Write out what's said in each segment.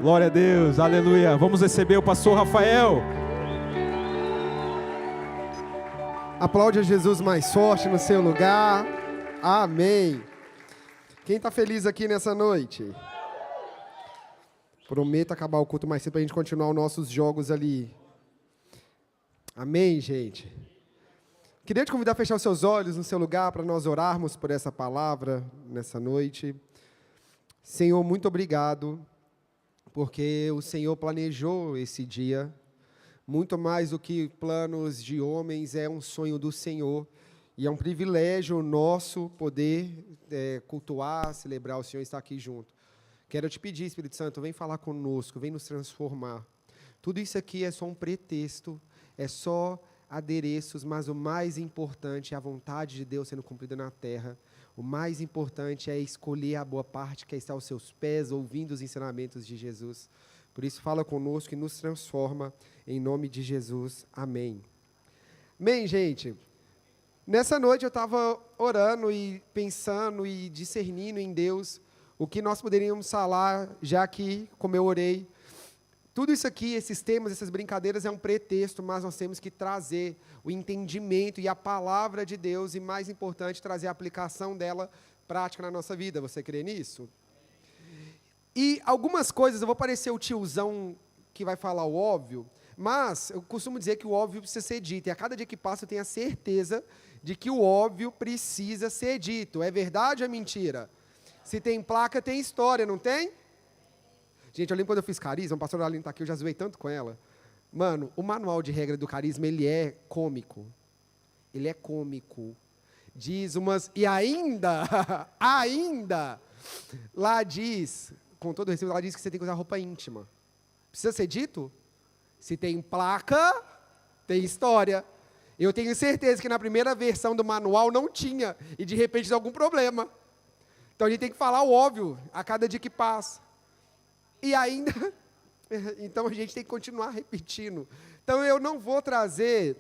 Glória a Deus, aleluia. Vamos receber o pastor Rafael. Aplaude a Jesus mais forte no seu lugar. Amém. Quem está feliz aqui nessa noite? Prometo acabar o culto mais cedo para a gente continuar os nossos jogos ali. Amém, gente? Queria te convidar a fechar os seus olhos no seu lugar para nós orarmos por essa palavra nessa noite. Senhor, muito obrigado, porque o Senhor planejou esse dia. Muito mais do que planos de homens, é um sonho do Senhor. E é um privilégio nosso poder cultuar, celebrar o Senhor e estar aqui junto. Quero te pedir, Espírito Santo, vem falar conosco, vem nos transformar. Tudo isso aqui é só um pretexto, é só adereços, mas o mais importante é a vontade de Deus sendo cumprida na terra. O mais importante é escolher a boa parte, que é estar aos seus pés, ouvindo os ensinamentos de Jesus. Por isso, fala conosco e nos transforma, em nome de Jesus. Amém. Amém, gente? Nessa noite eu estava orando e pensando e discernindo em Deus o que nós poderíamos falar, já que, como eu orei, tudo isso aqui, esses temas, essas brincadeiras, é um pretexto, mas nós temos que trazer o entendimento e a palavra de Deus, e mais importante, trazer a aplicação dela prática na nossa vida. Você crê nisso? E algumas coisas, eu vou parecer o tiozão que vai falar o óbvio, mas eu costumo dizer que o óbvio precisa ser dito, e a cada dia que passa eu tenho a certeza de que o óbvio precisa ser dito. É verdade ou é mentira? Se tem placa, tem história, não tem? Gente, eu lembro quando eu fiz carisma, a pastora Aline está aqui, eu já zoei tanto com ela. Mano, o manual de regra do carisma, ele é cômico. Ele é cômico. Diz umas... E ainda, lá diz, com todo respeito, lá diz que você tem que usar roupa íntima. Precisa ser dito? Se tem placa, tem história. Eu tenho certeza que na primeira versão do manual não tinha, e de repente tem algum problema. Então a gente tem que falar o óbvio a cada dia que passa. E ainda, então a gente tem que continuar repetindo. Então eu não vou trazer,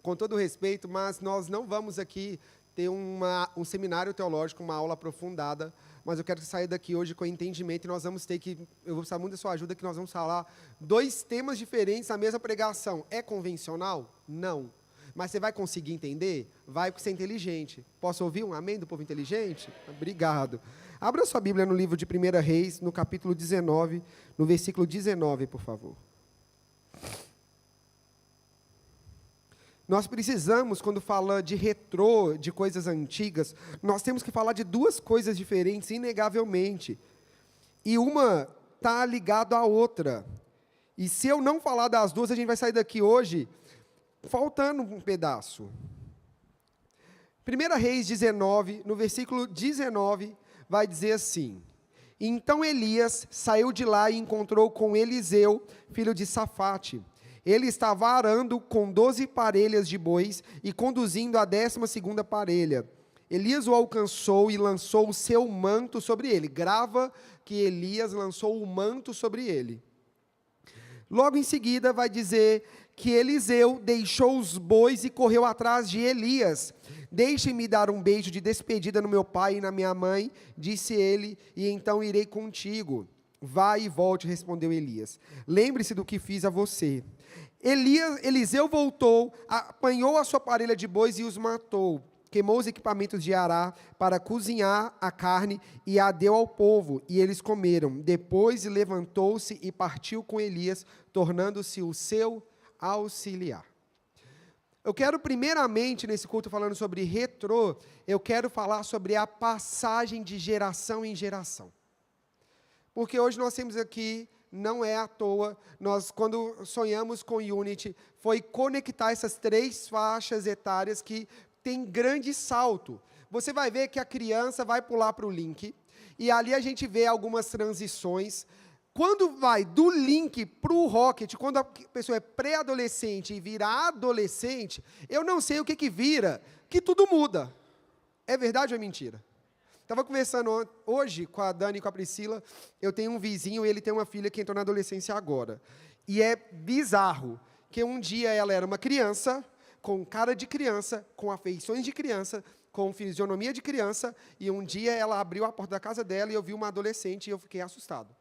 com todo respeito, mas nós não vamos aqui ter um seminário teológico, uma aula aprofundada, mas eu quero sair daqui hoje com entendimento, e nós vamos ter que, eu vou precisar muito da sua ajuda, que nós vamos falar 2 temas diferentes na mesma pregação. É convencional? Não. Mas você vai conseguir entender? Vai, porque você é inteligente. Posso ouvir um amém do povo inteligente? Obrigado. Abra sua Bíblia no livro de 1 Reis, no capítulo 19, no versículo 19, por favor. Nós precisamos, quando fala de retrô, de coisas antigas, nós temos que falar de 2 coisas diferentes, inegavelmente. E uma está ligada à outra. E se eu não falar das 2, a gente vai sair daqui hoje faltando um pedaço. 1 Reis 19, no versículo 19, vai dizer assim: Então Elias saiu de lá e encontrou com Eliseu, filho de Safate. Ele estava arando com 12 parelhas de bois e conduzindo a 12ª parelha. Elias o alcançou e lançou o seu manto sobre ele. Grava que Elias lançou o manto sobre ele. Logo em seguida vai dizer que Eliseu deixou os bois e correu atrás de Elias. Deixe-me dar um beijo de despedida no meu pai e na minha mãe, disse ele, e então irei contigo. Vá e volte, respondeu Elias. Lembre-se do que fiz a você. Eliseu voltou, apanhou a sua parelha de bois e os matou. Queimou os equipamentos de Ará para cozinhar a carne e a deu ao povo, e eles comeram. Depois levantou-se e partiu com Elias, tornando-se o seu auxiliar. Eu quero primeiramente, nesse culto falando sobre retrô, eu quero falar sobre a passagem de geração em geração. Porque hoje nós temos aqui, não é à toa, nós quando sonhamos com Unity, foi conectar essas 3 faixas etárias que tem grande salto. Você vai ver que a criança vai pular para o link, e ali a gente vê algumas transições. Quando vai do link para o Rocket, quando a pessoa é pré-adolescente e vira adolescente, eu não sei o que vira, que tudo muda. É verdade ou é mentira? Estava conversando hoje com a Dani e com a Priscila, eu tenho um vizinho e ele tem uma filha que entrou na adolescência agora. E é bizarro, que um dia ela era uma criança, com cara de criança, com afeições de criança, com fisionomia de criança, e um dia ela abriu a porta da casa dela e eu vi uma adolescente e eu fiquei assustado.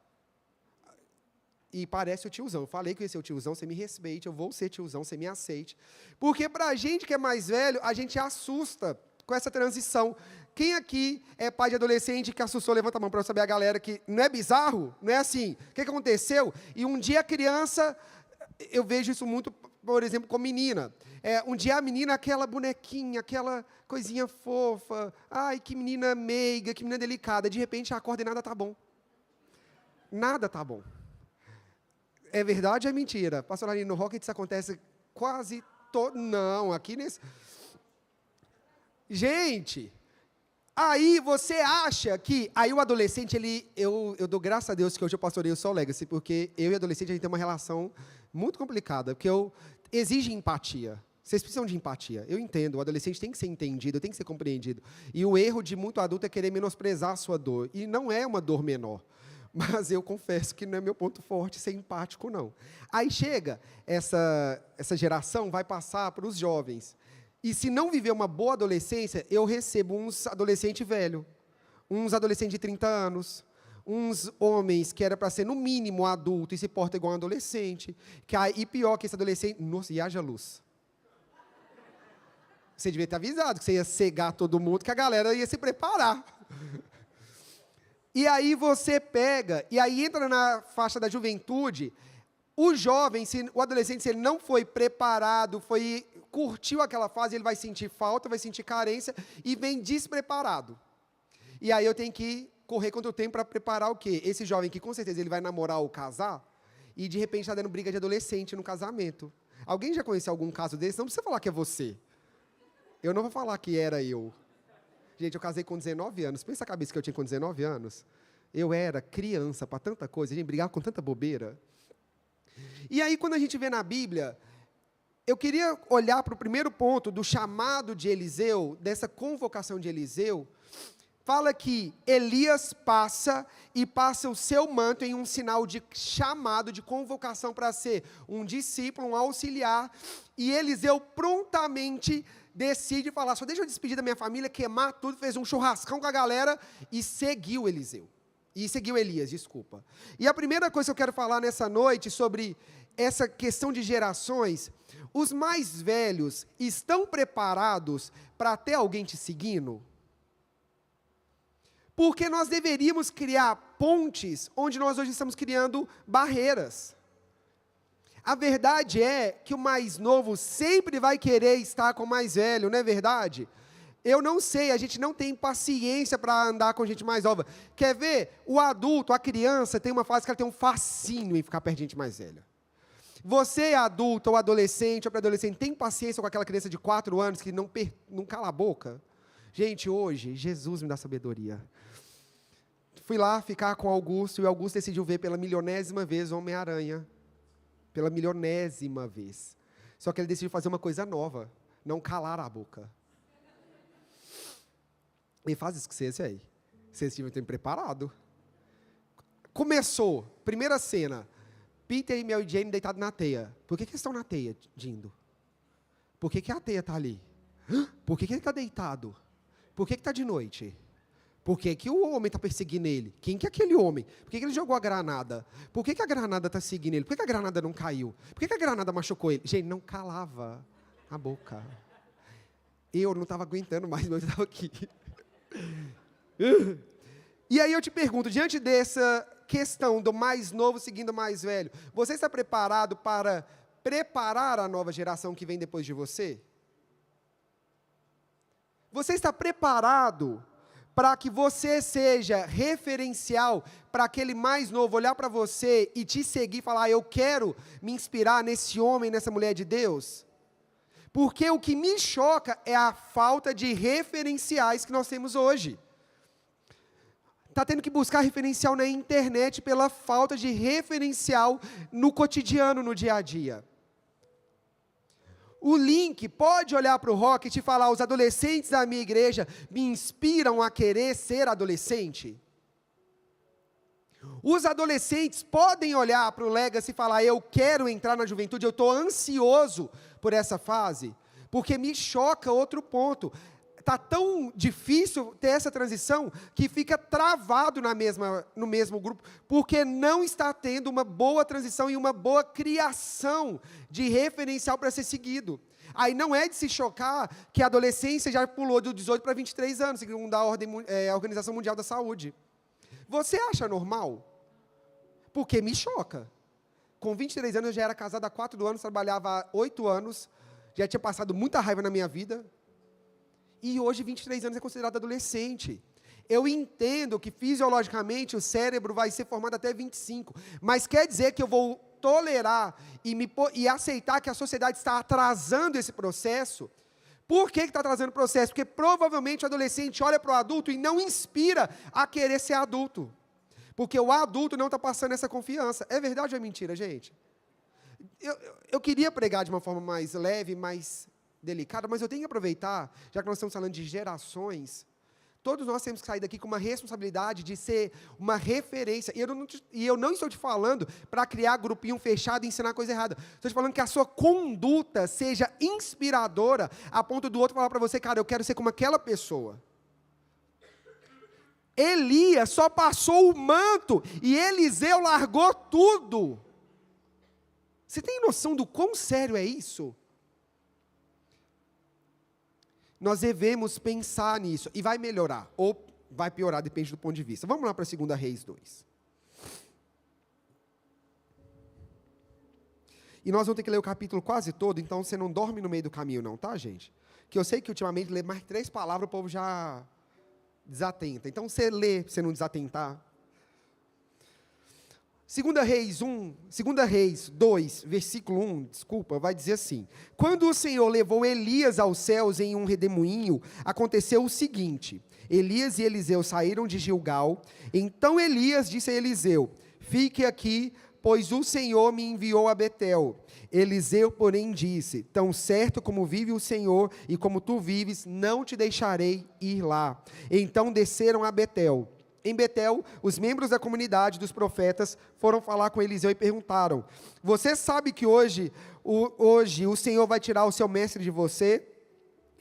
e parece o tiozão. Eu falei que eu ia ser o tiozão, você me respeite, eu vou ser tiozão, você me aceite. Porque pra gente que é mais velho, a gente assusta com essa transição. Quem aqui é pai de adolescente que assustou? Levanta a mão para eu saber a galera que não é bizarro, não é assim. O que aconteceu? E um dia a criança, eu vejo isso muito, por exemplo, com menina. Um dia a menina, aquela bonequinha, aquela coisinha fofa, ai, que menina meiga, que menina delicada, de repente acorda e nada tá bom. Nada tá bom. É verdade ou é mentira? Pastor Aline, no Rocket isso acontece quase todo... Não, aqui nesse... Gente, aí você acha que... Aí o adolescente, eu dou graças a Deus que hoje eu pastoreio só o Legacy, porque eu e o adolescente, a gente tem uma relação muito complicada, porque exige empatia. Vocês precisam de empatia. Eu entendo, o adolescente tem que ser entendido, tem que ser compreendido. E o erro de muito adulto é querer menosprezar a sua dor. E não é uma dor menor. Mas eu confesso que não é meu ponto forte ser empático, não. Aí chega, essa geração vai passar para os jovens. E se não viver uma boa adolescência, eu recebo uns adolescentes velhos, uns adolescentes de 30 anos, uns homens que era para ser, no mínimo, adulto e se porta igual um adolescente. E pior que esse adolescente... Nossa, e haja luz. Você devia ter avisado que você ia cegar todo mundo, que a galera ia se preparar. E aí você pega, e aí entra na faixa da juventude, o jovem, o adolescente, se ele não foi preparado, curtiu aquela fase, ele vai sentir falta, vai sentir carência, e vem despreparado. E aí eu tenho que correr contra o tempo para preparar o quê? Esse jovem que com certeza ele vai namorar ou casar, e de repente está dando briga de adolescente no casamento. Alguém já conheceu algum caso desse? Não precisa falar que é você. Eu não vou falar que era eu. Gente, eu casei com 19 anos. Pensa a cabeça que eu tinha com 19 anos. Eu era criança para tanta coisa, a gente brigava com tanta bobeira. E aí, quando a gente vê na Bíblia, eu queria olhar para o primeiro ponto do chamado de Eliseu, dessa convocação de Eliseu. Fala que Elias passa o seu manto em um sinal de chamado, de convocação para ser um discípulo, um auxiliar. E Eliseu prontamente decide falar, só deixa eu despedir da minha família, queimar tudo, fez um churrascão com a galera e seguiu Eliseu. E seguiu Elias, desculpa. E a primeira coisa que eu quero falar nessa noite sobre essa questão de gerações, os mais velhos estão preparados para ter alguém te seguindo? Porque nós deveríamos criar pontes onde nós hoje estamos criando barreiras. A verdade é que o mais novo sempre vai querer estar com o mais velho, não é verdade? Eu não sei, a gente não tem paciência para andar com gente mais nova. Quer ver? O adulto, a criança, tem uma fase que ela tem um fascínio em ficar perto de gente mais velha. Você, adulto, ou adolescente, ou pré-adolescente, tem paciência com aquela criança de 4 anos que não cala a boca? Gente, hoje, Jesus me dá sabedoria. Fui lá ficar com Augusto, e o Augusto decidiu ver pela milionésima vez o Homem-Aranha. Pela milionésima vez. Só que ele decidiu fazer uma coisa nova, não calar a boca. E faz isso com vocês aí. Vocês deviam ter preparado. Começou, primeira cena, Peter e Mary Jane deitados na teia. Por que eles estão na teia, Dindo? Por que a teia está ali? Por que ele está deitado? Por que está de noite? Por que o homem está perseguindo ele? Quem que é aquele homem? Por que ele jogou a granada? Por que a granada está seguindo ele? Por que a granada não caiu? Por que a granada machucou ele? Gente, não calava a boca. Eu não estava aguentando mais, mas eu estava aqui. E aí eu te pergunto, diante dessa questão do mais novo seguindo o mais velho, você está preparado para preparar a nova geração que vem depois de você? Você está preparado para que você seja referencial para aquele mais novo olhar para você e te seguir e falar, eu quero me inspirar nesse homem, nessa mulher de Deus? Porque o que me choca é a falta de referenciais que nós temos hoje. Está tendo que buscar referencial na internet pela falta de referencial no cotidiano, no dia a dia. O Link pode olhar para o Rocket e falar, os adolescentes da minha igreja me inspiram a querer ser adolescente? Os adolescentes podem olhar para o Legacy e falar, eu quero entrar na juventude, eu estou ansioso por essa fase? Porque me choca outro ponto. tá tão difícil ter essa transição que fica travado no mesmo grupo, porque não está tendo uma boa transição e uma boa criação de referencial para ser seguido. Aí não é de se chocar que a adolescência já pulou de 18 para 23 anos, segundo a Organização Mundial da Saúde. Você acha normal? Porque me choca. Com 23 anos, eu já era casado há 4 anos, trabalhava há 8 anos, já tinha passado muita raiva na minha vida. E hoje, 23 anos, é considerado adolescente. Eu entendo que, fisiologicamente, o cérebro vai ser formado até 25. Mas quer dizer que eu vou tolerar e aceitar que a sociedade está atrasando esse processo? Por que está atrasando o processo? Porque, provavelmente, o adolescente olha para o adulto e não inspira a querer ser adulto. Porque o adulto não está passando essa confiança. É verdade ou é mentira, gente? Eu queria pregar de uma forma mais leve, mais delicada, mas eu tenho que aproveitar, já que nós estamos falando de gerações, todos nós temos que sair daqui com uma responsabilidade de ser uma referência. E eu não estou te falando para criar grupinho fechado e ensinar coisa errada. Estou te falando que a sua conduta seja inspiradora, a ponto do outro falar para você, cara, eu quero ser como aquela pessoa. Elias só passou o manto e Eliseu largou tudo. Você tem noção do quão sério é isso? Nós devemos pensar nisso, e vai melhorar, ou vai piorar, depende do ponto de vista. Vamos lá para 2 Reis 2. E nós vamos ter que ler o capítulo quase todo, então você não dorme no meio do caminho não, tá, gente? Que eu sei que ultimamente ler mais 3 palavras, o povo já desatenta. Então você lê, para você não desatentar. 2 Reis 2, versículo 1, vai dizer assim: quando o Senhor levou Elias aos céus em um redemoinho, aconteceu o seguinte: Elias e Eliseu saíram de Gilgal. Então Elias disse a Eliseu: fique aqui, pois o Senhor me enviou a Betel. Eliseu, porém, disse: tão certo como vive o Senhor e como tu vives, não te deixarei ir lá. Então desceram a Betel. Em Betel, os membros da comunidade dos profetas foram falar com Eliseu e perguntaram: você sabe que hoje o Senhor vai tirar o seu mestre de você?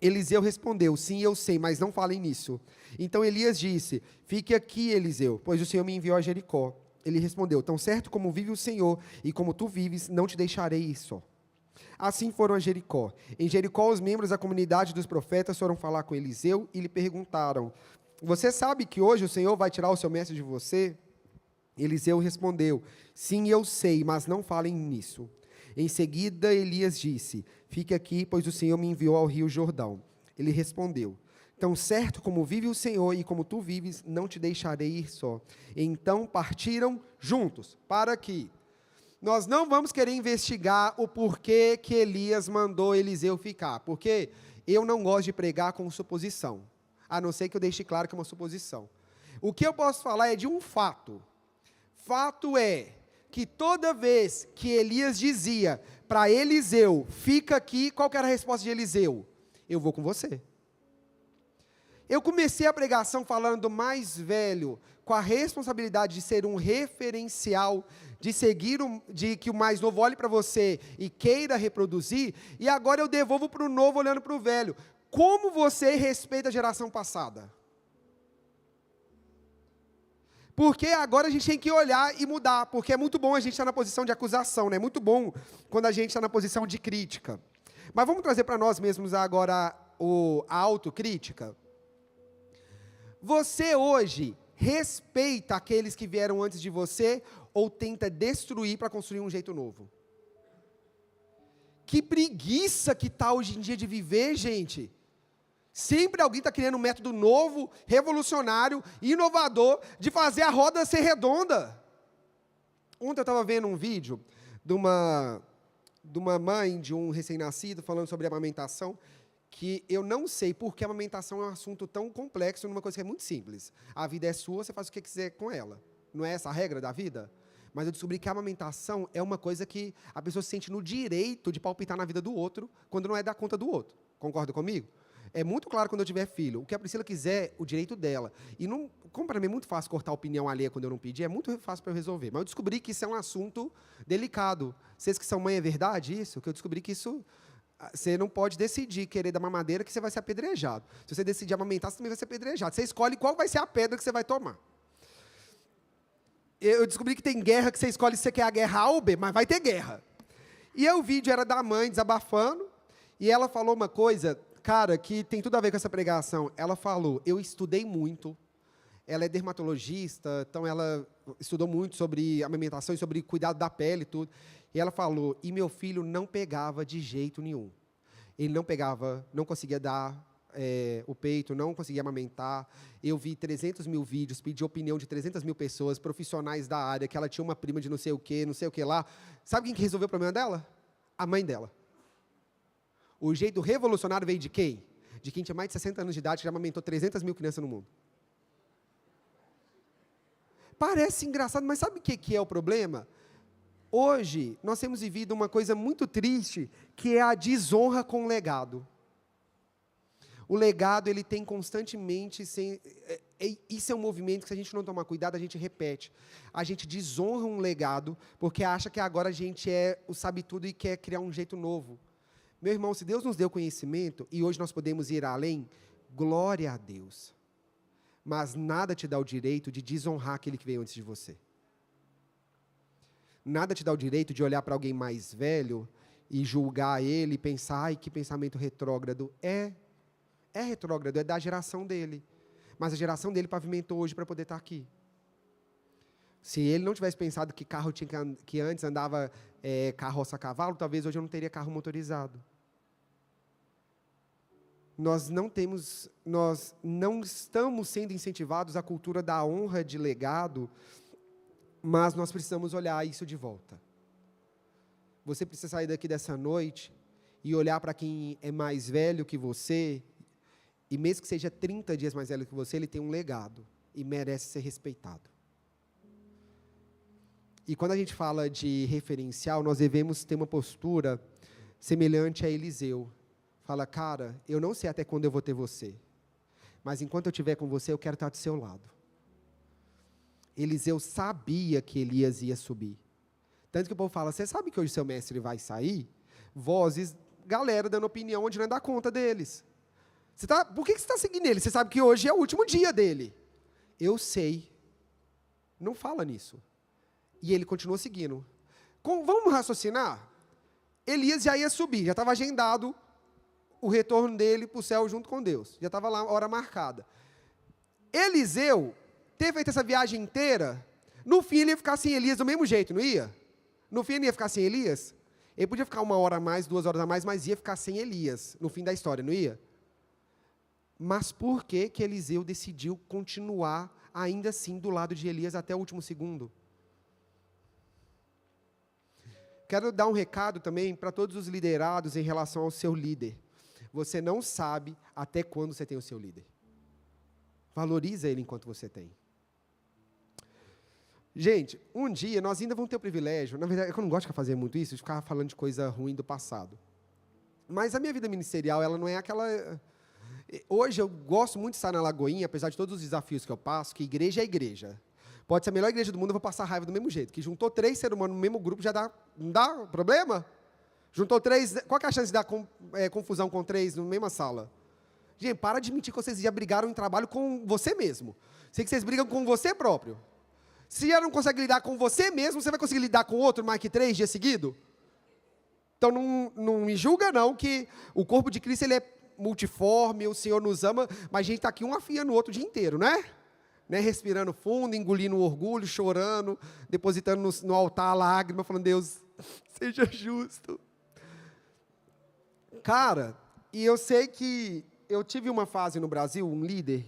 Eliseu respondeu: sim, eu sei, mas não falem nisso. Então Elias disse: fique aqui, Eliseu, pois o Senhor me enviou a Jericó. Ele respondeu: tão certo como vive o Senhor e como tu vives, não te deixarei ir só. Assim foram a Jericó. Em Jericó, os membros da comunidade dos profetas foram falar com Eliseu e lhe perguntaram: você sabe que hoje o Senhor vai tirar o seu mestre de você? Eliseu respondeu: sim, eu sei, mas não falem nisso. Em seguida, Elias disse: fique aqui, pois o Senhor me enviou ao rio Jordão. Ele respondeu: tão certo como vive o Senhor e como tu vives, não te deixarei ir só. Então partiram juntos. Para aqui. Nós não vamos querer investigar o porquê que Elias mandou Eliseu ficar, porque eu não gosto de pregar com suposição, a não ser que eu deixe claro que é uma suposição. O que eu posso falar é de um fato. Fato é que toda vez que Elias dizia para Eliseu: fica aqui, qual que era a resposta de Eliseu? Eu vou com você. Eu comecei a pregação falando do mais velho, com a responsabilidade de ser um referencial, de seguir, de que o mais novo olhe para você e queira reproduzir, e agora eu devolvo para o novo olhando para o velho. Como você respeita a geração passada? Porque agora a gente tem que olhar e mudar, porque é muito bom a gente estar na posição de acusação, né? É muito bom quando a gente está na posição de crítica. Mas vamos trazer para nós mesmos agora a autocrítica. Você hoje respeita aqueles que vieram antes de você ou tenta destruir para construir um jeito novo? Que preguiça que está hoje em dia de viver, gente. Sempre alguém está criando um método novo, revolucionário, inovador, de fazer a roda ser redonda. Ontem eu estava vendo um vídeo de uma mãe de um recém-nascido falando sobre amamentação, que eu não sei porque a amamentação é um assunto tão complexo numa coisa que é muito simples. A vida é sua, você faz o que quiser com ela. Não é essa a regra da vida? Mas eu descobri que a amamentação é uma coisa que a pessoa se sente no direito de palpitar na vida do outro, quando não é da conta do outro. Concorda comigo? É muito claro quando eu tiver filho. O que a Priscila quiser, o direito dela. E não, como para mim é muito fácil cortar a opinião alheia quando eu não pedi, é muito fácil para eu resolver. Mas eu descobri que isso é um assunto delicado. Vocês que são mãe, é verdade isso? Que eu descobri que isso... Você não pode decidir querer dar mamadeira que você vai ser apedrejado. Se você decidir amamentar, você também vai ser apedrejado. Você escolhe qual vai ser a pedra que você vai tomar. Eu descobri que tem guerra que você escolhe se você quer a guerra A ou B, mas vai ter guerra. E aí o vídeo era da mãe desabafando, e ela falou uma coisa, cara, que tem tudo a ver com essa pregação. Ela falou, eu estudei muito, ela é dermatologista, então ela estudou muito sobre amamentação e sobre cuidado da pele e tudo. E ela falou, e meu filho não pegava de jeito nenhum. Ele não pegava, não conseguia dar o peito, não conseguia amamentar. Eu vi 300 mil vídeos, pedi opinião de 300 mil pessoas, profissionais da área, que ela tinha uma prima de não sei o que lá. Sabe quem que resolveu o problema dela? A mãe dela. O jeito revolucionário veio de quem? De quem tinha mais de 60 anos de idade, que já amamentou 300 mil crianças no mundo. Parece engraçado, mas sabe o que é o problema? Hoje, nós temos vivido uma coisa muito triste, que é a desonra com o legado. O legado, ele tem constantemente, isso é um movimento que se a gente não tomar cuidado, a gente repete. A gente desonra um legado, porque acha que agora a gente o sabe tudo e quer criar um jeito novo. Meu irmão, se Deus nos deu conhecimento, e hoje nós podemos ir além, glória a Deus. Mas nada te dá o direito de desonrar aquele que veio antes de você. Nada te dá o direito de olhar para alguém mais velho e julgar ele e pensar, ai, que pensamento retrógrado. É retrógrado, é da geração dele. Mas a geração dele pavimentou hoje para poder estar aqui. Se ele não tivesse pensado que carro que antes andava carroça a cavalo, talvez hoje eu não teria carro motorizado. Nós não estamos sendo incentivados à cultura da honra de legado, mas nós precisamos olhar isso de volta. Você precisa sair daqui dessa noite e olhar para quem é mais velho que você, e mesmo que seja 30 dias mais velho que você, ele tem um legado e merece ser respeitado. E quando a gente fala de referencial, nós devemos ter uma postura semelhante a Eliseu. Fala, cara, eu não sei até quando eu vou ter você, mas enquanto eu estiver com você, eu quero estar do seu lado. Eliseu sabia que Elias ia subir. Tanto que o povo fala, você sabe que hoje seu mestre vai sair? Vozes, galera dando opinião onde não dá conta deles. Por que você está seguindo ele? Você sabe que hoje é o último dia dele. Eu sei. Não fala nisso. E ele continuou seguindo. Vamos raciocinar? Elias já ia subir, já estava agendado o retorno dele para o céu junto com Deus. Já estava lá a hora marcada. Eliseu ter feito essa viagem inteira, no fim ele ia ficar sem Elias do mesmo jeito, não ia? No fim ele ia ficar sem Elias? Ele podia ficar 1 hora a mais, 2 horas a mais, mas ia ficar sem Elias, no fim da história, não ia? Mas por que Eliseu decidiu continuar, ainda assim, do lado de Elias até o último segundo? Quero dar um recado também para todos os liderados em relação ao seu líder. Você não sabe até quando você tem o seu líder. Valoriza ele enquanto você tem. Gente, um dia nós ainda vamos ter o privilégio, na verdade, eu não gosto de fazer muito isso, de ficar falando de coisa ruim do passado. Mas a minha vida ministerial, ela não é aquela... Hoje eu gosto muito de estar na Lagoinha, apesar de todos os desafios que eu passo, que igreja é igreja. Pode ser a melhor igreja do mundo, eu vou passar raiva do mesmo jeito. Que juntou 3 seres humanos no mesmo grupo, já não dá problema? Juntou 3, qual que é a chance de dar confusão com 3 na mesma sala? Gente, para de mentir que vocês já brigaram em trabalho com você mesmo. Sei que vocês brigam com você próprio. Se já não consegue lidar com você mesmo, você vai conseguir lidar com outro mais que 3 dias seguidos? Então não me julga não, que o corpo de Cristo ele é multiforme, o Senhor nos ama, mas a gente está aqui um afiando o outro o dia inteiro, né? Respirando fundo, engolindo o orgulho, chorando, depositando no altar a lágrima, falando, Deus, seja justo. Cara, e eu sei que eu tive uma fase no Brasil, um líder,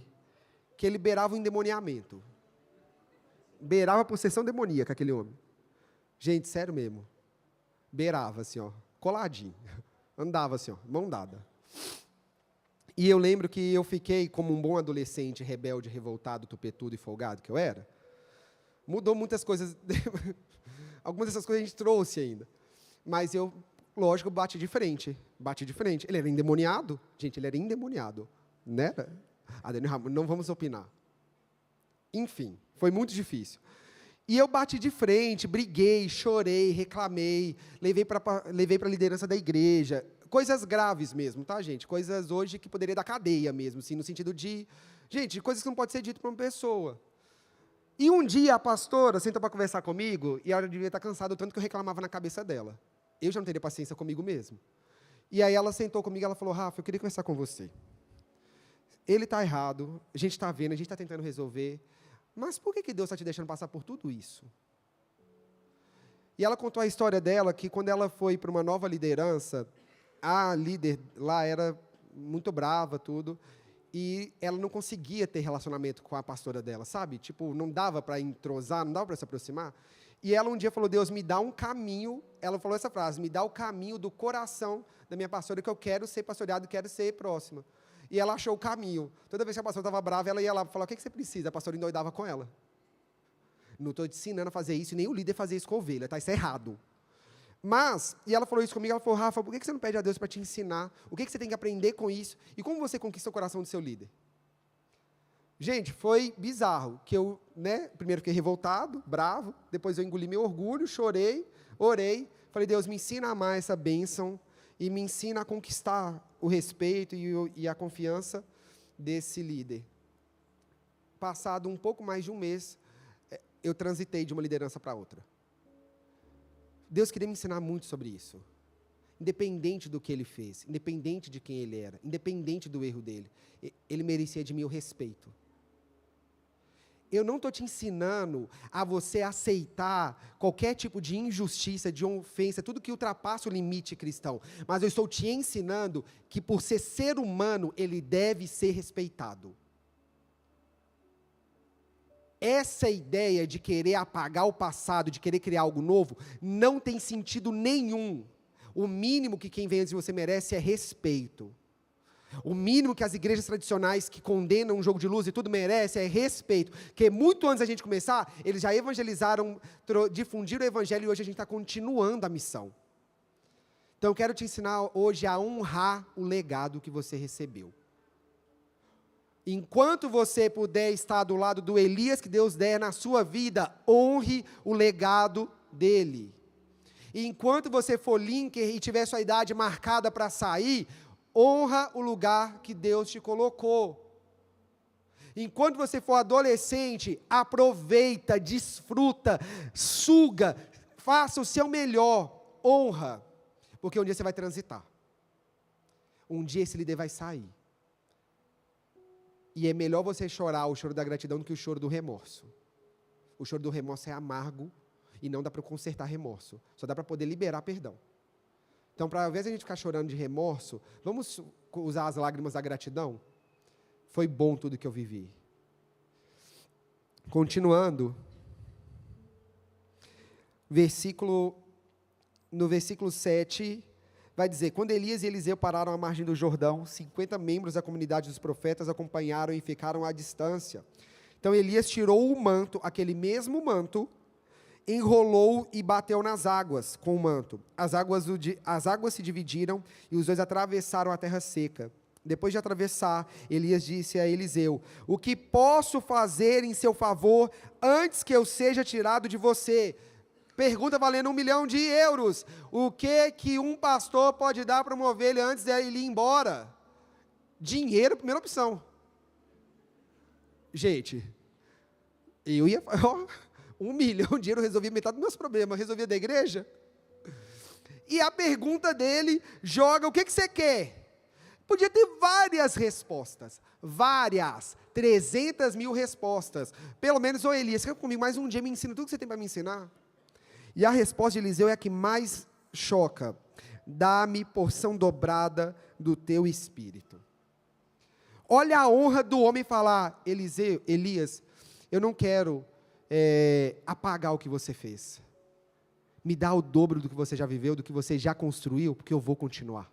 que ele beirava o endemoniamento. Beirava a possessão demoníaca, aquele homem. Gente, sério mesmo. Beirava assim, ó, coladinho. Andava assim, ó, mão dada. E eu lembro que eu fiquei como um bom adolescente, rebelde, revoltado, tupetudo e folgado que eu era. Mudou muitas coisas. Algumas dessas coisas a gente trouxe ainda. Mas eu, lógico, bati de frente. Ele era endemoniado. Gente, ele era endemoniado. Né? Não vamos opinar. Enfim, foi muito difícil. E eu bati de frente, briguei, chorei, reclamei, levei para a liderança da igreja. coisas graves mesmo, tá, gente? Coisas hoje que poderia dar cadeia mesmo, assim, no sentido de, gente, coisas que não pode ser dito para uma pessoa. E um dia a pastora sentou para conversar comigo, e ela devia estar cansada, tanto que eu reclamava na cabeça dela. Eu já não teria paciência comigo mesmo. E aí ela sentou comigo e ela falou, Rafa, eu queria conversar com você. Ele está errado, a gente está vendo, a gente está tentando resolver, mas por que Deus está te deixando passar por tudo isso? E ela contou a história dela, que quando ela foi para uma nova liderança, a líder lá era muito brava, tudo, e ela não conseguia ter relacionamento com a pastora dela, sabe? Tipo, não dava para entrosar, não dava para se aproximar. E ela um dia falou, Deus, me dá um caminho, ela falou essa frase, me dá o caminho do coração da minha pastora, que eu quero ser pastoreado, quero ser próxima. E ela achou o caminho. Toda vez que a pastora estava brava, ela ia lá e falava, o que você precisa? A pastora endoidava com ela. Não estou te ensinando a fazer isso, nem o líder fazer isso com a ovelha, tá? Isso é errado. Mas, e ela falou isso comigo, ela falou, Rafa, por que você não pede a Deus para te ensinar? O que você tem que aprender com isso? E como você conquista o coração do seu líder? Gente, foi bizarro, que eu, primeiro fiquei revoltado, bravo, depois eu engoli meu orgulho, chorei, orei, falei, Deus, me ensina a amar essa bênção e me ensina a conquistar o respeito e a confiança desse líder. Passado um pouco mais de um mês, eu transitei de uma liderança para outra. Deus queria me ensinar muito sobre isso. Independente do que ele fez, independente de quem ele era, independente do erro dele, ele merecia de mim o respeito. Eu não estou te ensinando a você aceitar qualquer tipo de injustiça, de ofensa, tudo que ultrapassa o limite cristão. Mas eu estou te ensinando que por ser humano, ele deve ser respeitado. Essa ideia de querer apagar o passado, de querer criar algo novo, não tem sentido nenhum. O mínimo que quem vem antes de você merece é respeito. O mínimo que as igrejas tradicionais que condenam um jogo de luz e tudo merece é respeito. Porque muito antes da gente começar, eles já evangelizaram, difundiram o evangelho e hoje a gente está continuando a missão. Então eu quero te ensinar hoje a honrar o legado que você recebeu. Enquanto você puder estar do lado do Elias que Deus der na sua vida, honre o legado dele. E enquanto você for linker e tiver sua idade marcada para sair, honra o lugar que Deus te colocou. Enquanto você for adolescente, aproveita, desfruta, suga, faça o seu melhor, honra. Porque um dia você vai transitar. Um dia esse líder vai sair. E é melhor você chorar o choro da gratidão do que o choro do remorso. O choro do remorso é amargo e não dá para consertar remorso. Só dá para poder liberar perdão. Então, para ao invés de a gente ficar chorando de remorso, vamos usar as lágrimas da gratidão? Foi bom tudo que eu vivi. Continuando. No versículo 7... vai dizer, quando Elias e Eliseu pararam à margem do Jordão, 50 membros da comunidade dos profetas acompanharam e ficaram à distância. Então Elias tirou o manto, aquele mesmo manto, enrolou e bateu nas águas com o manto. As águas se dividiram e os dois atravessaram a terra seca. Depois de atravessar, Elias disse a Eliseu, o que posso fazer em seu favor antes que eu seja tirado de você? Pergunta valendo 1 milhão de euros. O que um pastor pode dar para uma ovelha antes de ele ir embora? Dinheiro, primeira opção. Gente, eu ia... 1 milhão de euros resolvia metade dos meus problemas. Resolvia da igreja? E a pergunta dele joga, o que você quer? Podia ter várias respostas. Várias. 300 mil respostas. Pelo menos, ô Elias, fica comigo mais um dia, me ensina tudo que você tem para me ensinar. E a resposta de Eliseu é a que mais choca. Dá-me porção dobrada do teu espírito. Olha a honra do homem falar, Elias, eu não quero apagar o que você fez. Me dá o dobro do que você já viveu, do que você já construiu, porque eu vou continuar.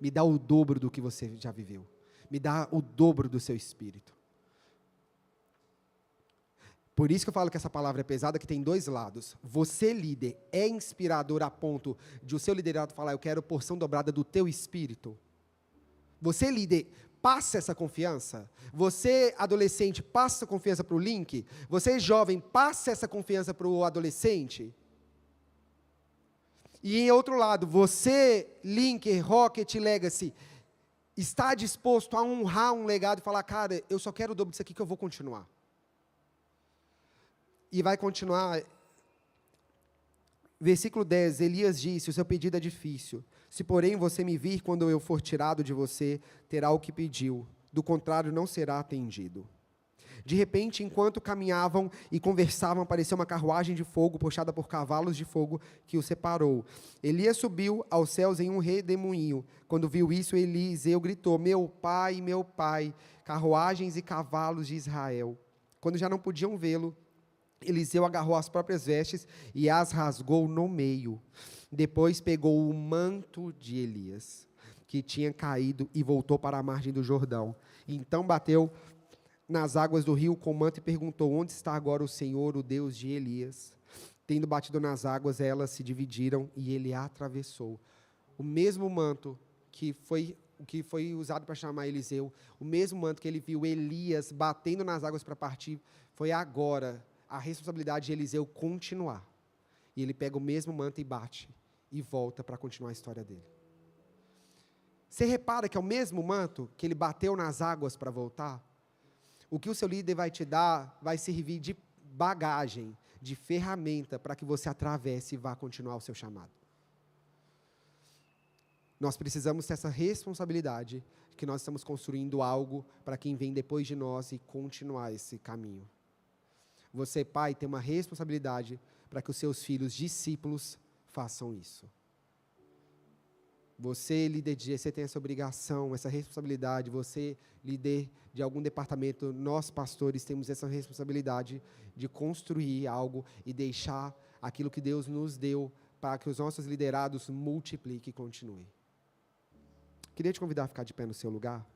Me dá o dobro do que você já viveu. Me dá o dobro do seu espírito. Por isso que eu falo que essa palavra é pesada, que tem dois lados. Você, líder, é inspirador a ponto de o seu liderado falar, eu quero porção dobrada do teu espírito. Você, líder, passa essa confiança. Você, adolescente, passa essa confiança para o link. Você, jovem, passa essa confiança para o adolescente. E em outro lado, você, Linker, Rocket, Legacy, está disposto a honrar um legado e falar, cara, eu só quero o dobro disso aqui que eu vou continuar. E vai continuar. Versículo 10, Elias disse, o seu pedido é difícil. Se porém você me vir quando eu for tirado de você, terá o que pediu. Do contrário, não será atendido. De repente, enquanto caminhavam e conversavam, apareceu uma carruagem de fogo, puxada por cavalos de fogo, que o separou. Elias subiu aos céus em um redemoinho. Quando viu isso, Eliseu gritou, meu pai, carruagens e cavalos de Israel. Quando já não podiam vê-lo, Eliseu agarrou as próprias vestes e as rasgou no meio. Depois pegou o manto de Elias, que tinha caído, e voltou para a margem do Jordão. Então bateu nas águas do rio com o manto e perguntou, onde está agora o Senhor, o Deus de Elias? Tendo batido nas águas, elas se dividiram e ele atravessou. O mesmo manto que foi usado para chamar Eliseu, o mesmo manto que ele viu Elias batendo nas águas para partir, foi agora a responsabilidade de Eliseu continuar. E ele pega o mesmo manto e bate, e volta para continuar a história dele. Você repara que é o mesmo manto que ele bateu nas águas para voltar? O que o seu líder vai te dar vai servir de bagagem, de ferramenta para que você atravesse e vá continuar o seu chamado. Nós precisamos ter essa responsabilidade de que nós estamos construindo algo para quem vem depois de nós e continuar esse caminho. Você, pai, tem uma responsabilidade para que os seus filhos, discípulos, façam isso. Você, líder de GC, tem essa obrigação, essa responsabilidade. Você, líder de algum departamento, nós, pastores, temos essa responsabilidade de construir algo e deixar aquilo que Deus nos deu para que os nossos liderados multipliquem e continuem. Queria te convidar a ficar de pé no seu lugar.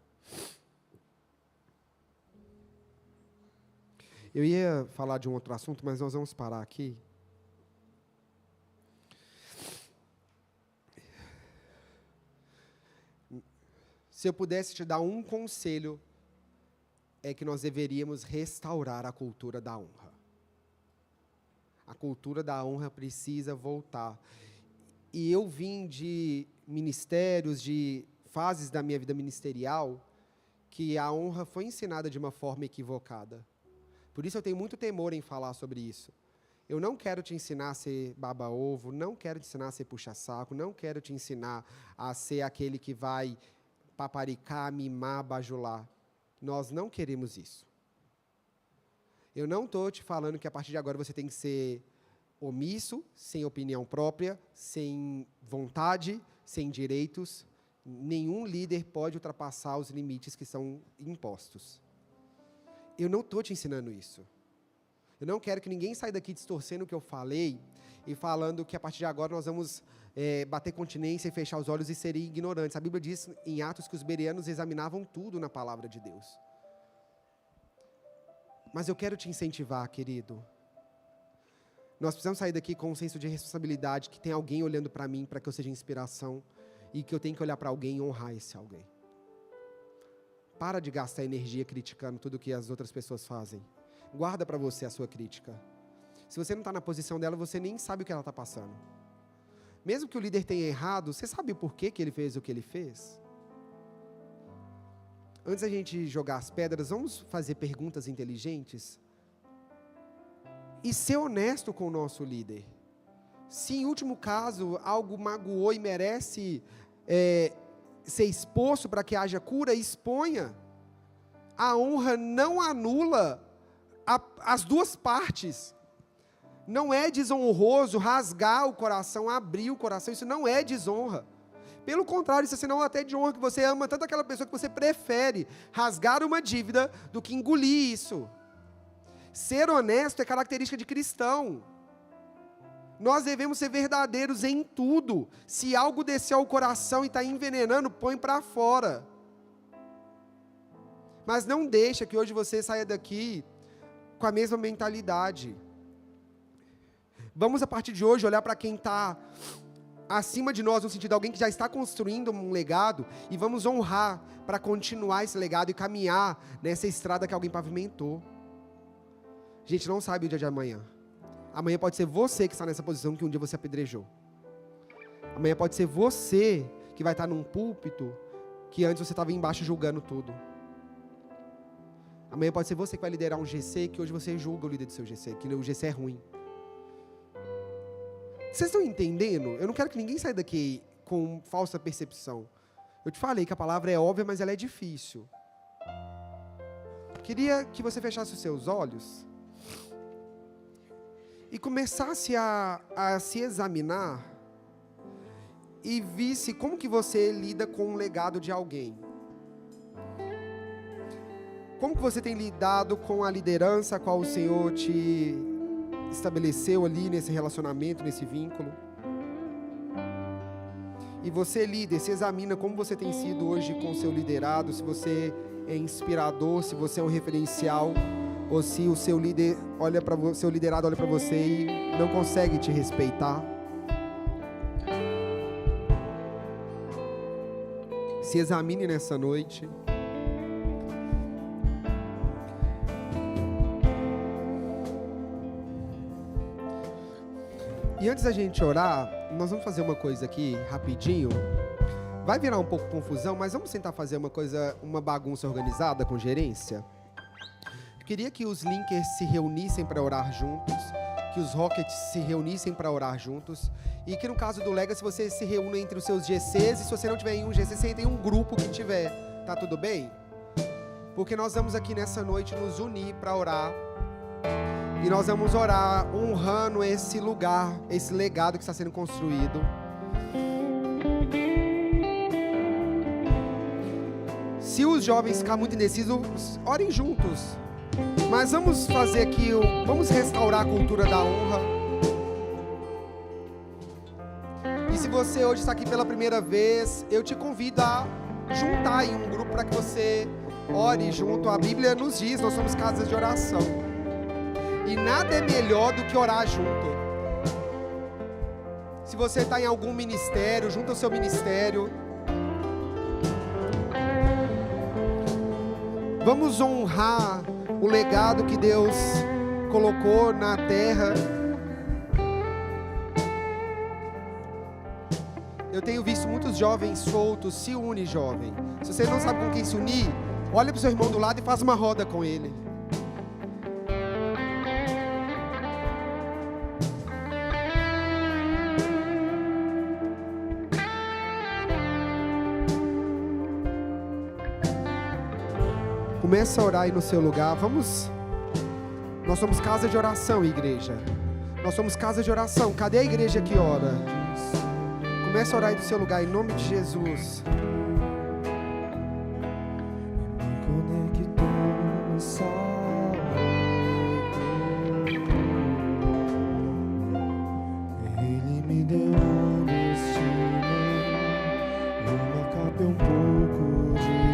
Eu ia falar de um outro assunto, mas nós vamos parar aqui. Se eu pudesse te dar um conselho, é que nós deveríamos restaurar a cultura da honra. A cultura da honra precisa voltar. E eu vim de ministérios, de fases da minha vida ministerial, que a honra foi ensinada de uma forma equivocada. Por isso eu tenho muito temor em falar sobre isso. Eu não quero te ensinar a ser baba-ovo, não quero te ensinar a ser puxa-saco, não quero te ensinar a ser aquele que vai paparicar, mimar, bajular. Nós não queremos isso. Eu não estou te falando que a partir de agora você tem que ser omisso, sem opinião própria, sem vontade, sem direitos. Nenhum líder pode ultrapassar os limites que são impostos. Eu não estou te ensinando isso. Eu não quero que ninguém saia daqui distorcendo o que eu falei e falando que a partir de agora nós vamos bater continência e fechar os olhos e serem ignorantes. A Bíblia diz em Atos que os bereanos examinavam tudo na palavra de Deus. Mas eu quero te incentivar, querido. Nós precisamos sair daqui com um senso de responsabilidade, que tem alguém olhando para mim, para que eu seja inspiração, e que eu tenho que olhar para alguém e honrar esse alguém. Para de gastar energia criticando tudo que as outras pessoas fazem. Guarda para você a sua crítica. Se você não está na posição dela, você nem sabe o que ela está passando. Mesmo que o líder tenha errado, você sabe o porquê que ele fez o que ele fez? Antes da gente jogar as pedras, vamos fazer perguntas inteligentes? E ser honesto com o nosso líder. Se em último caso algo magoou e merece ser exposto para que haja cura, exponha. A honra não anula as duas partes. Não é desonroso rasgar o coração, abrir o coração, isso não é desonra. Pelo contrário, isso é sinal até de honra, que você ama tanto aquela pessoa que você prefere rasgar uma dívida do que engolir isso. Ser honesto é característica de cristão. Nós devemos ser verdadeiros em tudo. Se algo descer ao coração e está envenenando, põe para fora. Mas não deixa que hoje você saia daqui com a mesma mentalidade. Vamos, a partir de hoje, olhar para quem está acima de nós, no sentido de alguém que já está construindo um legado, e vamos honrar para continuar esse legado e caminhar nessa estrada que alguém pavimentou. A gente não sabe o dia de amanhã. Amanhã pode ser você que está nessa posição que um dia você apedrejou. Amanhã pode ser você que vai estar num púlpito que antes você estava embaixo julgando tudo. Amanhã pode ser você que vai liderar um GC que hoje você julga o líder do seu GC, que o GC é ruim. Vocês estão entendendo? Eu não quero que ninguém saia daqui com falsa percepção. Eu te falei que a palavra é óbvia, mas ela é difícil. Queria que você fechasse os seus olhos e começasse a se examinar e visse como que você lida com o legado de alguém. Como que você tem lidado com a liderança a qual o Senhor te estabeleceu ali nesse relacionamento, nesse vínculo? E você, líder, se examina como você tem sido hoje com o seu liderado, se você é inspirador, se você é um referencial, ou se o seu líder olha para você, seu liderado olha para você e não consegue te respeitar. Se examine nessa noite. E antes da gente orar, nós vamos fazer uma coisa aqui, rapidinho. Vai virar um pouco confusão, mas vamos tentar fazer uma bagunça organizada com gerência? Eu queria que os linkers se reunissem para orar juntos, que os rockets se reunissem para orar juntos, e que no caso do Legacy você se reúna entre os seus GCs, e se você não tiver em um GC, você tem um grupo que tiver, tá tudo bem? Porque nós vamos aqui nessa noite nos unir para orar, e nós vamos orar honrando esse lugar, esse legado que está sendo construído. Se os jovens ficarem muito indecisos, orem juntos. Mas vamos fazer aqui, vamos restaurar a cultura da honra. E se você hoje está aqui pela primeira vez, eu te convido a juntar em um grupo para que você ore junto. A Bíblia nos diz, nós somos casas de oração. E nada é melhor do que orar junto. Se você está em algum ministério, junta o seu ministério. Vamos honrar o legado que Deus colocou na terra. Eu tenho visto muitos jovens soltos. Se une, jovem. Se você não sabe com quem se unir, olha para o seu irmão do lado e faz uma roda com ele. Começa a orar aí no seu lugar. Nós somos casa de oração, igreja. Nós somos casa de oração. Cadê a igreja que ora? Começa a orar aí do seu lugar, em nome de Jesus. Ele me deu um destino, uma capa e um pouco de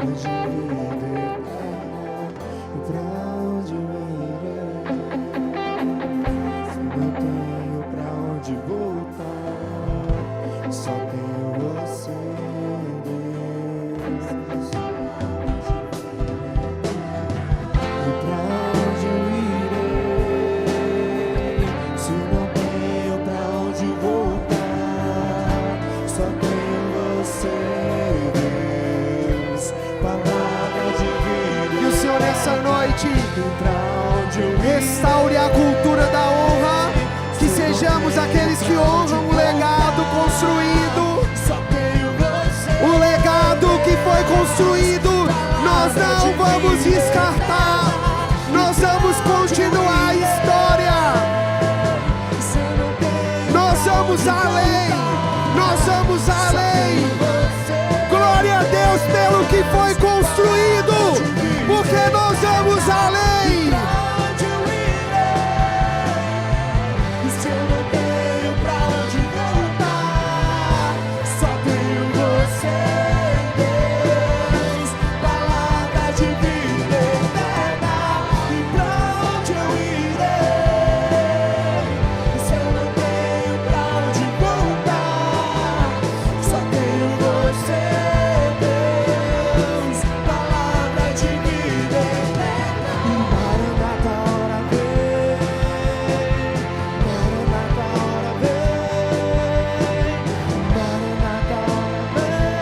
de vida eterna. E pra onde eu irei? Se não tenho pra onde voltar, só tenho você, Deus. E pra onde eu irei? Se não tenho pra onde voltar, só tenho você, Deus. Palavra de vida. Que o Senhor nessa noite Pra onde eu restaure a cultura da honra, que sejamos aqueles que honram o legado construído, só tenho você. o legado que foi construído, nós não vamos descartar, nós vamos continuar a história, nós vamos além, nós vamos além. Glória a Deus pelo que foi construído, porque nós vamos além. Se eu não tenho pra onde voltar, só tenho você, Deus. Palavra de vida eterna. E pra onde eu irei? Se eu não tenho pra onde voltar, só tenho você, Deus. Palavra de vida eterna. E Maranata, hora vem. Maranata, hora vem. Maranata, hora vem.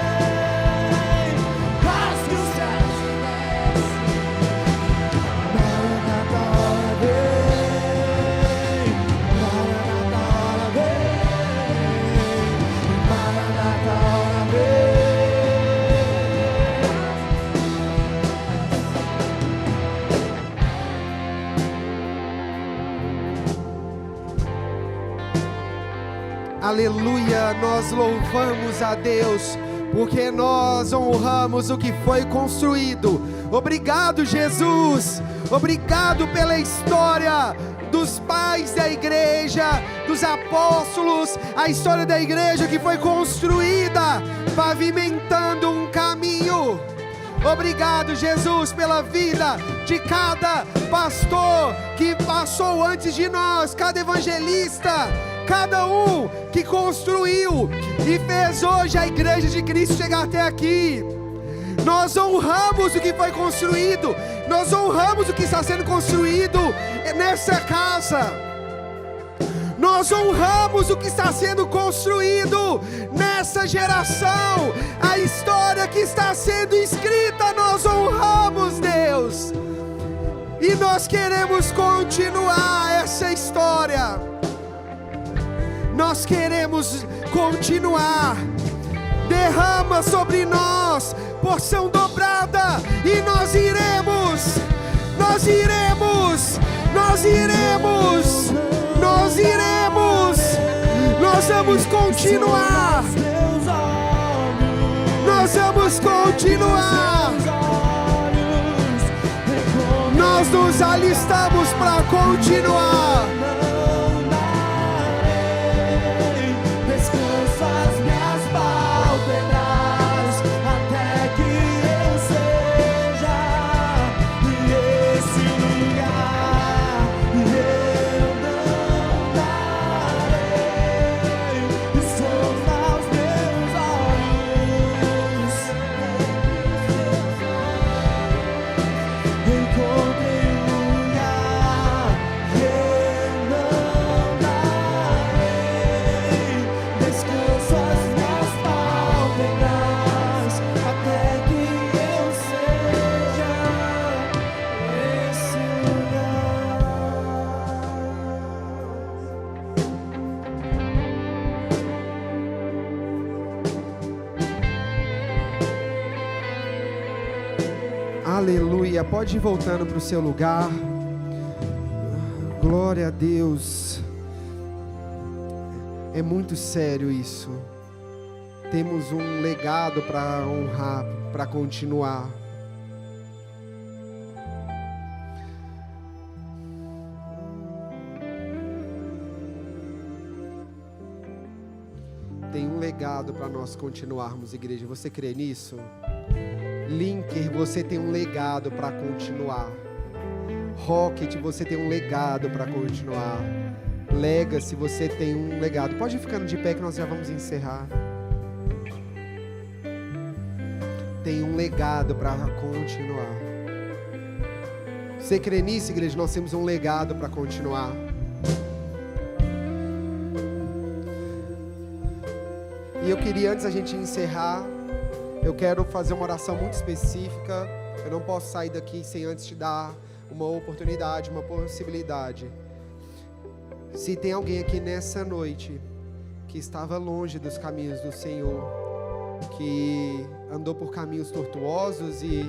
Rasgue os céus e desce. Maranata, hora vem. Maranata, hora vem. Maranata, hora vem. Aleluia, nós louvamos a Deus, porque nós honramos o que foi construído. Obrigado, Jesus, obrigado pela história dos pais da igreja, dos apóstolos, a história da igreja que foi construída, pavimentando um caminho. Obrigado, Jesus, pela vida de cada pastor que passou antes de nós, cada evangelista, cada um que construiu e fez hoje a igreja de Cristo chegar até aqui. Nós honramos o que foi construído, nós honramos o que está sendo construído nessa casa. Nós honramos o que está sendo construído nessa geração, a história que está sendo escrita, nós honramos, Deus. E nós queremos continuar essa história. Nós queremos continuar. Derrama sobre nós porção dobrada, e nós iremos, nós iremos, nós iremos, nós iremos, nós vamos continuar, nós vamos continuar, nós nos alistamos para continuar. Descanso as minhas pálpebras até que eu seja nesse lugar, e eu não darei sons aos meus olhos. Encontrei um lugar que eu não darei. Descanso as minhas pálpebras até que eu seja esse lugar. Aleluia, pode ir voltando para o seu lugar. Glória a Deus. É muito sério isso. Temos um legado para honrar, para continuar. Tem um legado para nós continuarmos, igreja. Você crê nisso? Linker, você tem um legado para continuar. Rocket, você tem um legado para continuar. Legacy, você tem um legado. Pode ir ficando de pé que nós já vamos encerrar. Tem um legado para continuar. Você crê nisso, igreja? Nós temos um legado para continuar. E eu queria, antes da gente encerrar, eu quero fazer uma oração muito específica. Eu não posso sair daqui sem antes te dar uma oportunidade, uma possibilidade. Se tem alguém aqui nessa noite que estava longe dos caminhos do Senhor, que andou por caminhos tortuosos e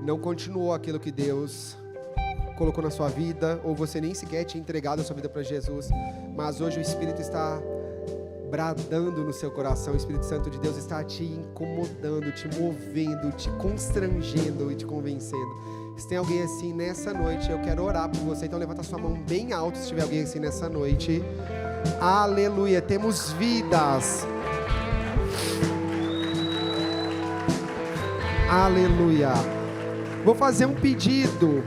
não continuou aquilo que Deus colocou na sua vida, ou você nem sequer tinha entregado a sua vida para Jesus, mas hoje o Espírito está bradando no seu coração, o Espírito Santo de Deus está te incomodando, te movendo, te constrangendo e te convencendo. Se tem alguém assim nessa noite, eu quero orar por você, então levanta sua mão bem alto se tiver alguém assim nessa noite. Aleluia, temos vidas. Aleluia. Vou fazer um pedido.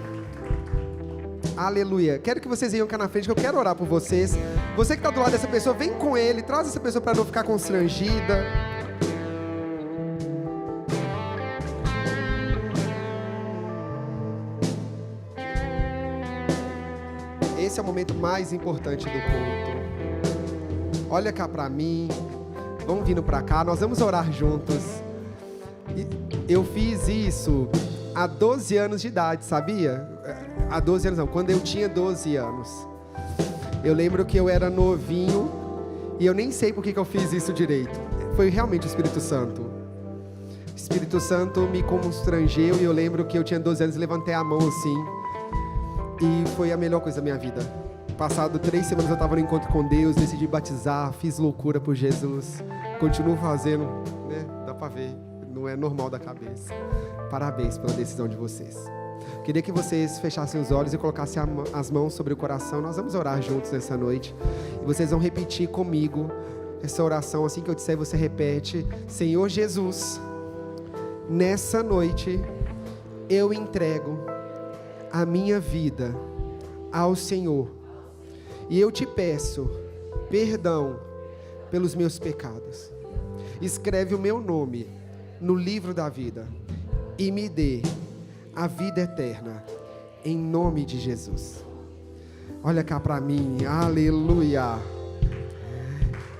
Aleluia. Quero que vocês venham cá na frente, que eu quero orar por vocês. Você que está do lado dessa pessoa, vem com ele, traz essa pessoa para não ficar constrangida. Esse é o momento mais importante do culto. Olha cá para mim. Vamos vindo para cá, nós vamos orar juntos. Eu fiz isso há 12 anos de idade, sabia? Há 12 anos não, quando eu tinha 12 anos. Eu lembro que eu era novinho e eu nem sei por que eu fiz isso direito. Foi realmente o Espírito Santo. O Espírito Santo me constrangeu e eu lembro que eu tinha 12 anos e levantei a mão assim. E foi a melhor coisa da minha vida. Passado 3 semanas eu estava no encontro com Deus, decidi batizar, fiz loucura por Jesus. Continuo fazendo, né? Dá pra ver, não é normal da cabeça. Parabéns pela decisão de vocês. Queria que vocês fechassem os olhos e colocassem as mãos sobre o coração. Nós vamos orar juntos nessa noite. E vocês vão repetir comigo essa oração. Assim que eu disser, você repete. Senhor Jesus, nessa noite eu entrego a minha vida ao Senhor. E eu te peço perdão pelos meus pecados. Escreve o meu nome no livro da vida e me dê a vida eterna, em nome de Jesus. Olha cá para mim, aleluia.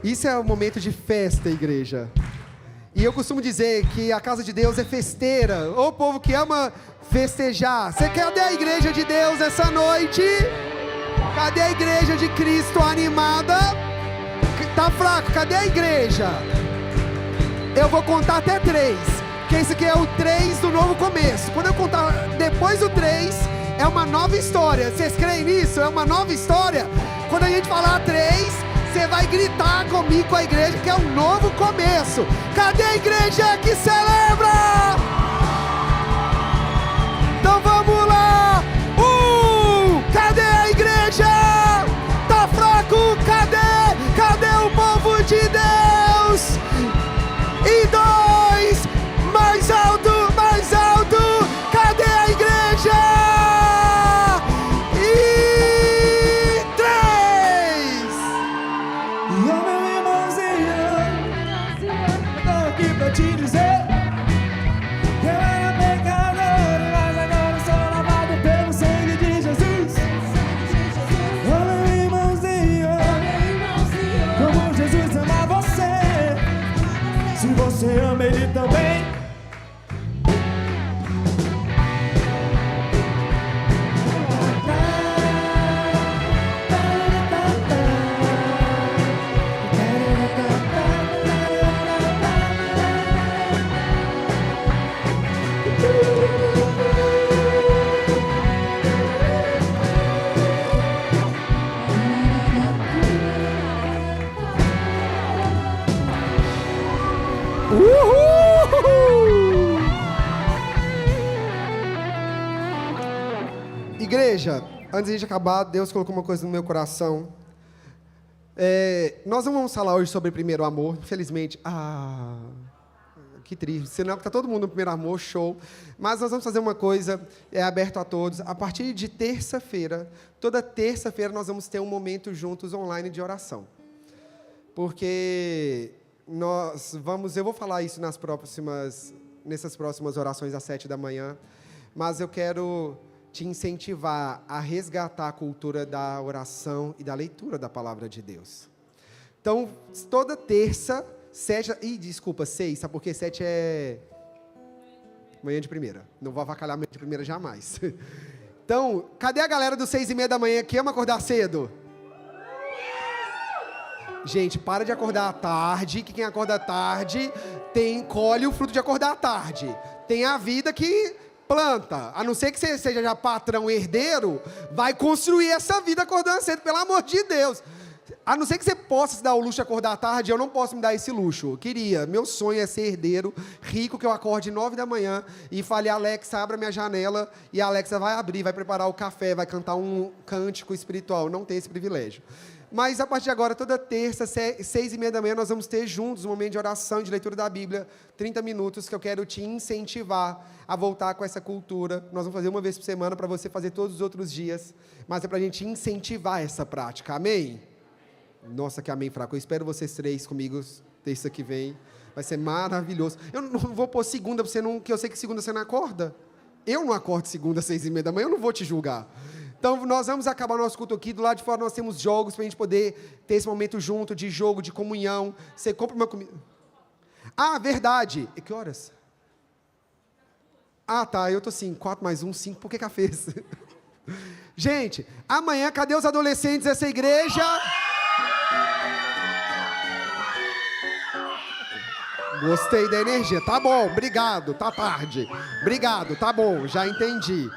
Isso é um momento de festa, igreja. E eu costumo dizer que a casa de Deus é festeira. Ô povo que ama festejar. Cadê a igreja de Deus essa noite? Cadê a igreja de Cristo animada? Tá fraco, cadê a igreja? Eu vou contar até 3. Porque esse aqui é o 3 do novo começo. Quando eu contar depois do 3, é uma nova história. Vocês creem nisso? É uma nova história. Quando a gente falar 3, você vai gritar comigo, com a igreja, que é um novo começo. Cadê a igreja que celebra? Então vamos lá. Cadê a igreja? Tá fraco? Cadê o povo de Deus? E 2, mais alto, cadê a igreja? E 3. E o meu irmãozinho, eu tô aqui pra te dizer que eu era pecador, mas agora sou lavado pelo sangue de Jesus. O meu irmãozinho, como Jesus ama você, se você ama Ele também. Igreja, antes de a gente acabar, Deus colocou uma coisa no meu coração. Nós não vamos falar hoje sobre primeiro amor, infelizmente. que triste. Senão tá todo mundo no Primeiro Amor, show. Mas nós vamos fazer uma coisa, é aberto a todos. A partir de terça-feira, toda terça-feira nós vamos ter um momento juntos online de oração. Porque eu vou falar isso nessas próximas orações às 7 da manhã, mas eu quero te incentivar a resgatar a cultura da oração e da leitura da palavra de Deus. Então, toda terça, 6, sabe por quê? 7 é manhã de primeira. Não vou avacalhar manhã de primeira jamais. Então, cadê a galera dos 6:30 da manhã que ama acordar cedo? Gente, para de acordar à tarde, que quem acorda tarde colhe o fruto de acordar à tarde. Tem a vida que planta. A não ser que você seja já patrão herdeiro, vai construir essa vida acordando cedo, pelo amor de Deus. A não ser que você possa se dar o luxo de acordar à tarde, eu não posso me dar esse luxo. Eu queria, meu sonho é ser herdeiro, rico, que eu acorde 9 da manhã e fale, Alexa, abra minha janela, e a Alexa vai abrir, vai preparar o café, vai cantar um cântico espiritual. Não tem esse privilégio. Mas a partir de agora, toda terça, 6:30 da manhã, nós vamos ter juntos um momento de oração, de leitura da Bíblia, 30 minutos, que eu quero te incentivar a voltar com essa cultura. Nós vamos fazer uma vez por semana, para você fazer todos os outros dias, mas é para a gente incentivar essa prática, amém? Nossa, que amém fraco. Eu espero vocês 3 comigo terça que vem. Vai ser maravilhoso. Eu não vou pôr segunda, que eu sei que segunda você não acorda. Eu não acordo segunda, 6:30 da manhã, eu não vou te julgar. Então, nós vamos acabar o nosso culto aqui. Do lado de fora nós temos jogos para a gente poder ter esse momento junto, de jogo, de comunhão. Você compra uma comida. Ah, verdade. E que horas? Ah, tá. Eu tô assim, 4 mais 1, 5. Por que a fez? Gente, amanhã, cadê os adolescentes dessa igreja? Gostei da energia. Tá bom, obrigado. Tá tarde. Obrigado, tá bom, já entendi.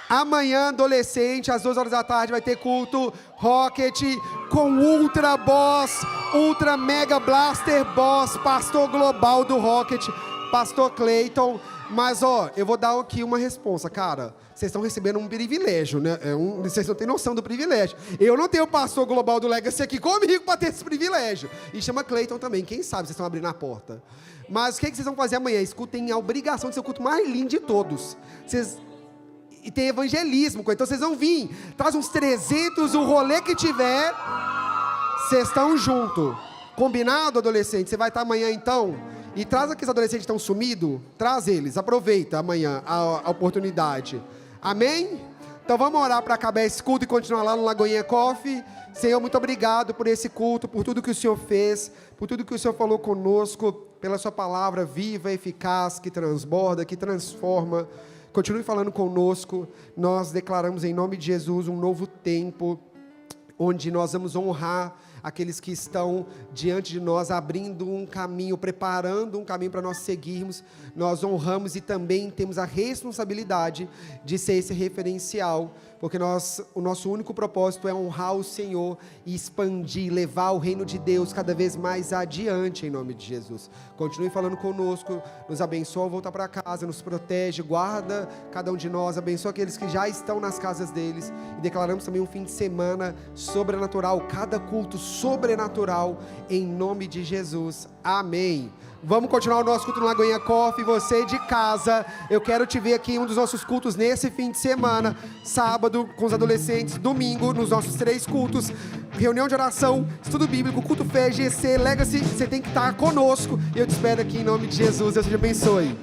Amanhã, adolescente, às 2 horas da tarde, vai ter culto Rocket com Ultra Boss, Ultra Mega Blaster Boss, pastor global do Rocket, pastor Clayton. Mas, eu vou dar aqui uma responsa, cara. Vocês estão recebendo um privilégio, né? Vocês não têm noção do privilégio. Eu não tenho o pastor global do Legacy aqui comigo para ter esse privilégio. E chama Clayton também. Quem sabe vocês estão abrindo a porta. Mas o que vocês vão fazer amanhã? Escutem a obrigação de ser o culto mais lindo de todos. E tem evangelismo, então vocês vão vir, traz uns 300, o rolê que tiver, vocês estão juntos, combinado, adolescente? Você vai estar amanhã então, e traz aqueles adolescentes que estão sumidos, traz eles, aproveita amanhã a oportunidade, amém? Então vamos orar para acabar esse culto e continuar lá no Lagoinha Coffee. Senhor, muito obrigado por esse culto, por tudo que o Senhor fez, por tudo que o Senhor falou conosco, pela sua palavra viva, eficaz, que transborda, que transforma. Continue falando conosco. Nós declaramos em nome de Jesus um novo tempo, onde nós vamos honrar aqueles que estão diante de nós, abrindo um caminho, preparando um caminho para nós seguirmos. Nós honramos e também temos a responsabilidade de ser esse referencial, porque o nosso único propósito é honrar o Senhor e expandir, levar o reino de Deus cada vez mais adiante, em nome de Jesus. Continue falando conosco, nos abençoa ao voltar para casa, nos protege, guarda cada um de nós, abençoa aqueles que já estão nas casas deles, e declaramos também um fim de semana sobrenatural, cada culto sobrenatural, em nome de Jesus, amém. Vamos continuar o nosso culto no Lagoinha Coffee. Você de casa, eu quero te ver aqui em um dos nossos cultos nesse fim de semana, sábado com os adolescentes, domingo nos nossos 3 cultos, reunião de oração, estudo bíblico, culto fé, GC, Legacy. Você tem que estar conosco, e eu te espero aqui em nome de Jesus. Deus te abençoe.